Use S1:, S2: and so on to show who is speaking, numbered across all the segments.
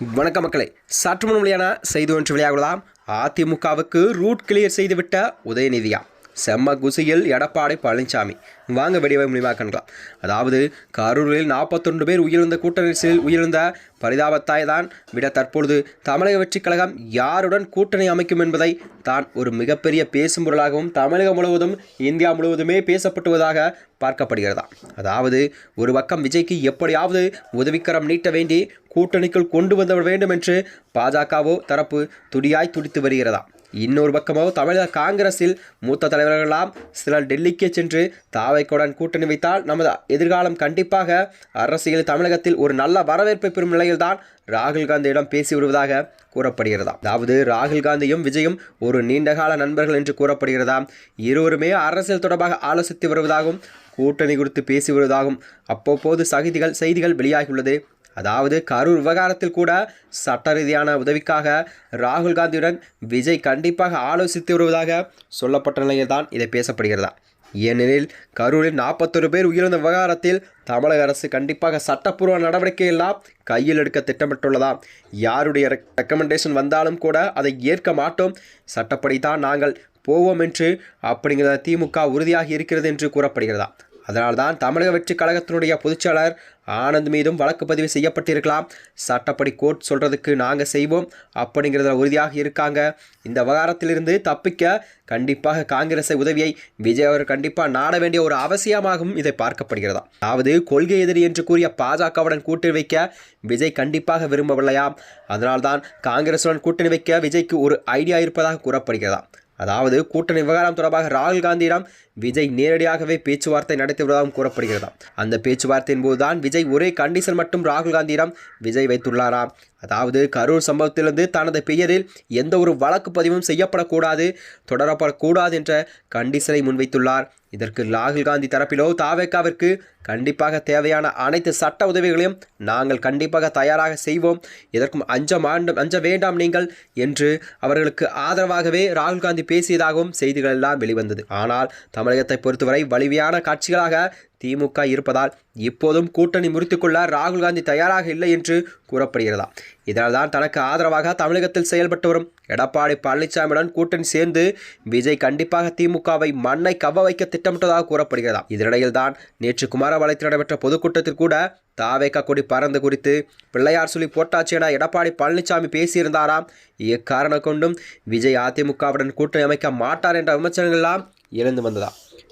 S1: வணக்கம் மக்களே, சற்று முன் வெளியான செய்தி ஒன்று வெளியாகலாம். அதிமுகவுக்கு ரூட் கிளியர் செய்துவிட்ட உதயநிதியா? செம்ம குசியில் எடப்பாடி பழனிசாமி. வாங்க வெடிவை முடிவாக காணலாம். அதாவது கரூரில் 41 பேர் உயிரிழந்த கூட்ட நெரிசலில் உயிரிழந்த பரிதாபத்தாய் தான் விட தற்பொழுது தமிழக வெற்றிக் கழகம் யாருடன் கூட்டணி அமைக்கும் என்பதை தான் ஒரு மிகப்பெரிய பேசும் பொருளாகவும் தமிழகம் முழுவதும் இந்தியா முழுவதுமே பேசப்பட்டுவதாக பார்க்கப்படுகிறதா. அதாவது ஒரு பக்கம் விஜய்க்கு எப்படியாவது உதவிக்கரம் நீட்ட வேண்டி கூட்டணிக்குள் கொண்டு வந்த வேண்டும் என்று பாஜகவோ தரப்பு துடியாய் துடித்து வருகிறதா. இன்னொரு பக்கமோ தமிழக காங்கிரஸில் மூத்த தலைவர்களெல்லாம் சிலர் டெல்லிக்கு சென்று தாவைக்குடன் கூட்டணி வைத்தால் நமது எதிர்காலம் கண்டிப்பாக அரசியல் தமிழகத்தில் ஒரு நல்ல வரவேற்பை பெறும் நிலையில்தான் ராகுல் காந்தியிடம் பேசி வருவதாக கூறப்படுகிறதா. அதாவது ராகுல் காந்தியும் விஜயும் ஒரு நீண்டகால நண்பர்கள் என்று கூறப்படுகிறதா. இருவருமே அரசியல் தொடர்பாக ஆலோசித்து வருவதாகவும் கூட்டணி குறித்து பேசி வருவதாகவும் அவ்வப்போது செய்திகள் வெளியாகியுள்ளது. அதாவது கரூர் விவகாரத்தில் கூட சட்ட ரீதியான உதவிக்காக ராகுல் காந்தியுடன் விஜய் கண்டிப்பாக ஆலோசித்து வருவதாக சொல்லப்பட்ட நிலையில் தான் இதை பேசப்படுகிறதா. ஏனெனில் கரூரில் 41 பேர் உயிரிழந்த விவகாரத்தில் தமிழக அரசு கண்டிப்பாக சட்டப்பூர்வ நடவடிக்கை எல்லாம் கையில் எடுக்க திட்டமிட்டுள்ளதா. யாருடைய ரெக்கமெண்டேஷன் வந்தாலும் கூட அதை ஏற்க மாட்டோம், சட்டப்படி தான் நாங்கள் போவோம் என்று அப்படிங்கிற திமுக உறுதியாக இருக்கிறது என்று கூறப்படுகிறதா. அதனால்தான் தமிழக வெற்றி கழகத்தினுடைய பொதுச்செயலாளர் ஆனந்த் மீதும் வழக்கு பதிவு செய்யப்பட்டிருக்கலாம். சட்டப்படி கோர்ட் சொல்கிறதுக்கு நாங்கள் செய்வோம் அப்படிங்கிறத உறுதியாக இருக்காங்க. இந்த விவகாரத்திலிருந்து தப்பிக்க கண்டிப்பாக காங்கிரஸை உதவியை விஜய் அவர் கண்டிப்பாக நாட வேண்டிய ஒரு அவசியமாகவும் இதை பார்க்கப்படுகிறதா. அதாவது கொள்கை எதிரி என்று கூறிய பாஜகவுடன் கூட்டணி வைக்க விஜய் கண்டிப்பாக விரும்பவில்லையாம். அதனால்தான் காங்கிரசுடன் கூட்டணி வைக்க விஜய்க்கு ஒரு ஐடியா இருப்பதாக கூறப்படுகிறதா. அதாவது கூட்டணி விவகாரம் தொடர்பாக ராகுல் காந்தியிடம் விஜய் நேரடியாகவே பேச்சுவார்த்தை நடத்தி வருவதாகவும் கூறப்படுகிறதா. அந்த பேச்சுவார்த்தையின் போதுதான் விஜய் ஒரே கண்டிஷன் மட்டும் ராகுல் காந்தியிடம் விஜய் வைத்துள்ளாராம். அதாவது கரூர் சம்பவத்திலிருந்து தனது பெயரில் எந்த ஒரு வழக்கு பதிவும் செய்யப்படக்கூடாது, தொடரப்படக்கூடாது என்ற கண்டிஷனை முன்வைத்துள்ளார். இதற்கு ராகுல் காந்தி தரப்பிலோ தாவேகாவிற்கு கண்டிப்பாக தேவையான அனைத்து சட்ட உதவிகளையும் நாங்கள் கண்டிப்பாக தயாராக செய்வோம், இதற்கும் அஞ்ச வேண்டாம் நீங்கள் என்று அவர்களுக்கு ஆதரவாகவே ராகுல் காந்தி பேசியதாகவும் செய்திகள் எல்லாம் வெளிவந்தது. ஆனால் தமிழகத்தை பொறுத்தவரை வலிமையான கட்சிகளாக திமுக இருப்பதால் இப்போதும் கூட்டணி முறித்துக்கொள்ள ராகுல் காந்தி தயாராக இல்லை என்று கூறப்படுகிறதா. இதனால்தான் தனக்கு ஆதரவாக தமிழகத்தில் செயல்பட்டு வரும் எடப்பாடி பழனிசாமியுடன் கூட்டணி சேர்ந்து விஜய் கண்டிப்பாக திமுகவை மண்ணை கவ்வ வைக்க திட்டமிட்டதாக கூறப்படுகிறதா. இதனிடையில் தான் நேற்று குமாரபாளையத்தில் நடைபெற்ற பொதுக்கூட்டத்தில் கூட தாவேகா கொடி பறந்து குறித்து பிள்ளையார் சொல்லி போட்டாச்சு என எடப்பாடி பழனிசாமி பேசியிருந்தாராம். இக்காரணம் கொண்டும் விஜய் அதிமுகவுடன் கூட்டணி அமைக்க மாட்டார் என்ற விமர்சனங்கள் எல்லாம் எழுந்து வந்ததா.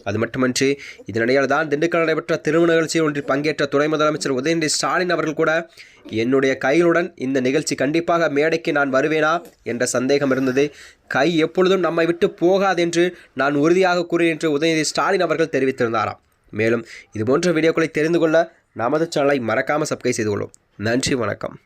S1: அது மட்டுமன்றி இதனிடையில் தான் திண்டுக்கல் நடைபெற்ற திருமண நிகழ்ச்சியில் ஒன்றில் பங்கேற்ற துணை முதலமைச்சர் உதயநிதி ஸ்டாலின் அவர்கள் கூட என்னுடைய கைகளுடன் இந்த நிகழ்ச்சி கண்டிப்பாக மேடைக்கு நான் வருவேனா என்ற சந்தேகம் இருந்தது, கை எப்பொழுதும் நம்மை விட்டு போகாது என்று நான் உறுதியாக கூறுகிறேன் என்று உதயநிதி ஸ்டாலின் அவர்கள் தெரிவித்திருந்தாராம். மேலும் இதுபோன்ற வீடியோக்களை தெரிந்து கொள்ள நமது சேனலை மறக்காமல் சப்ஸ்கிரைப் செய்து கொள்ளும். நன்றி, வணக்கம்.